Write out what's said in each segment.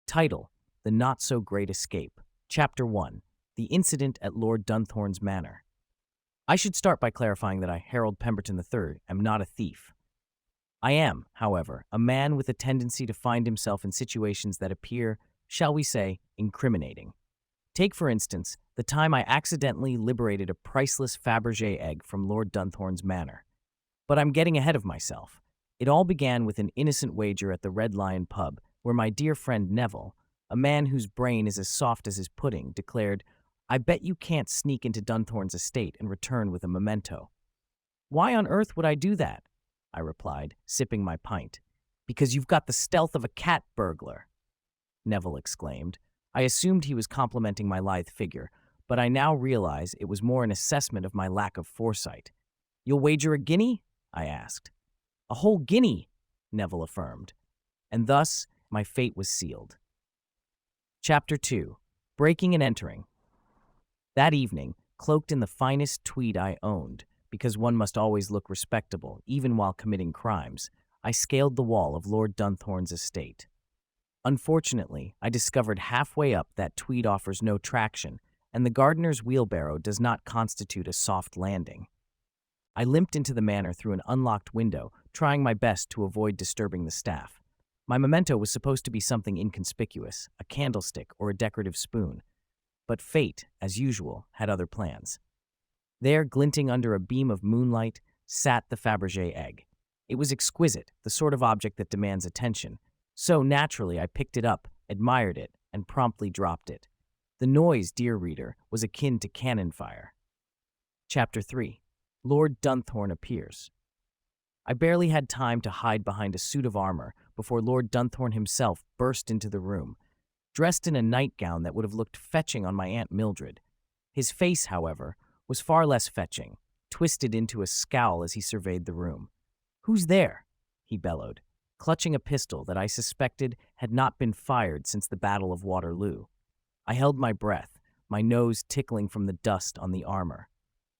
Title: The Not So Great Escape. Chapter 1: The Incident at Lord Dunthorne's Manor. I should start by clarifying that I, Harold Pemberton III, am not a thief. I am, however, a man with a tendency to find himself in situations that appear, shall we say, incriminating. Take, for instance, the time I accidentally liberated a priceless Fabergé egg from Lord Dunthorne's manor. But I'm getting ahead of myself. It all began with an innocent wager at the Red Lion pub, where my dear friend Neville, a man whose brain is as soft as his pudding, declared, "I bet you can't sneak into Dunthorne's estate and return with a memento." "Why on earth would I do that?" I replied, sipping my pint. "Because you've got the stealth of a cat burglar," Neville exclaimed. I assumed he was complimenting my lithe figure, but I now realize it was more an assessment of my lack of foresight. "You'll wager a guinea?" I asked. "A whole guinea," Neville affirmed. And thus, my fate was sealed. Chapter 2: Breaking and Entering. That evening, cloaked in the finest tweed I owned, because one must always look respectable, even while committing crimes, I scaled the wall of Lord Dunthorne's estate. Unfortunately, I discovered halfway up that tweed offers no traction, and the gardener's wheelbarrow does not constitute a soft landing. I limped into the manor through an unlocked window, trying my best to avoid disturbing the staff. My memento was supposed to be something inconspicuous, a candlestick or a decorative spoon. But fate, as usual, had other plans. There, glinting under a beam of moonlight, sat the Fabergé egg. It was exquisite, the sort of object that demands attention. So, naturally, I picked it up, admired it, and promptly dropped it. The noise, dear reader, was akin to cannon fire. Chapter 3: Lord Dunthorne Appears. I barely had time to hide behind a suit of armor before Lord Dunthorne himself burst into the room, dressed in a nightgown that would have looked fetching on my Aunt Mildred. His face, however, was far less fetching, twisted into a scowl as he surveyed the room. "Who's there?" he bellowed, clutching a pistol that I suspected had not been fired since the Battle of Waterloo. I held my breath, my nose tickling from the dust on the armor.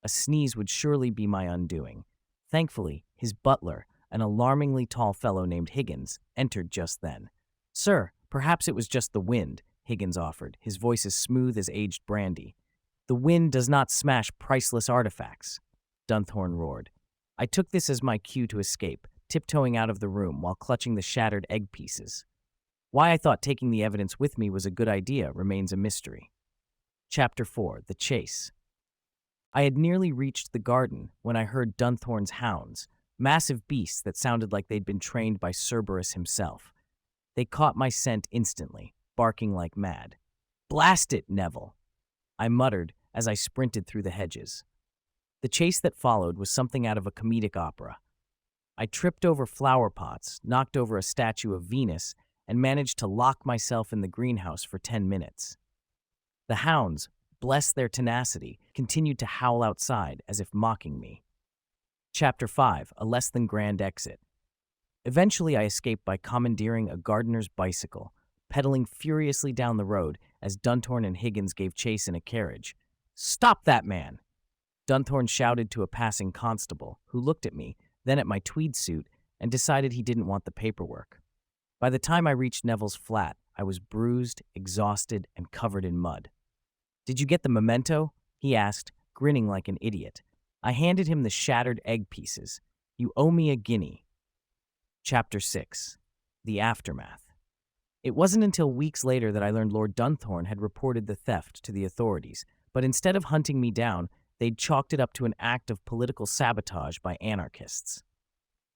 A sneeze would surely be my undoing. Thankfully, his butler, an alarmingly tall fellow named Higgins, entered just then. "Sir, perhaps it was just the wind," Higgins offered, his voice as smooth as aged brandy. "The wind does not smash priceless artifacts," Dunthorne roared. I took this as my cue to escape, tiptoeing out of the room while clutching the shattered egg pieces. Why I thought taking the evidence with me was a good idea remains a mystery. Chapter 4: The Chase. I had nearly reached the garden when I heard Dunthorne's hounds, massive beasts that sounded like they'd been trained by Cerberus himself. They caught my scent instantly, barking like mad. "Blast it, Neville!" I muttered as I sprinted through the hedges. The chase that followed was something out of a comedic opera. I tripped over flower pots, knocked over a statue of Venus, and managed to lock myself in the greenhouse for 10 minutes. The hounds, bless their tenacity, continued to howl outside as if mocking me. Chapter 5: A Less Than Grand Exit. Eventually, I escaped by commandeering a gardener's bicycle, pedaling furiously down the road as Dunthorne and Higgins gave chase in a carriage. "Stop that man!" Dunthorne shouted to a passing constable, who looked at me, then at my tweed suit, and decided he didn't want the paperwork. By the time I reached Neville's flat, I was bruised, exhausted, and covered in mud. "Did you get the memento?" he asked, grinning like an idiot. I handed him the shattered egg pieces. "You owe me a guinea." Chapter 6: The Aftermath. It wasn't until weeks later that I learned Lord Dunthorne had reported the theft to the authorities, but instead of hunting me down, they'd chalked it up to an act of political sabotage by anarchists.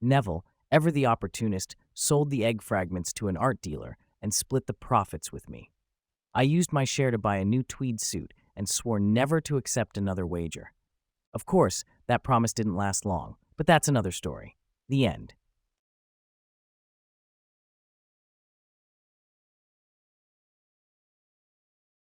Neville, ever the opportunist, sold the egg fragments to an art dealer and split the profits with me. I used my share to buy a new tweed suit and swore never to accept another wager. Of course, that promise didn't last long, but that's another story. The end.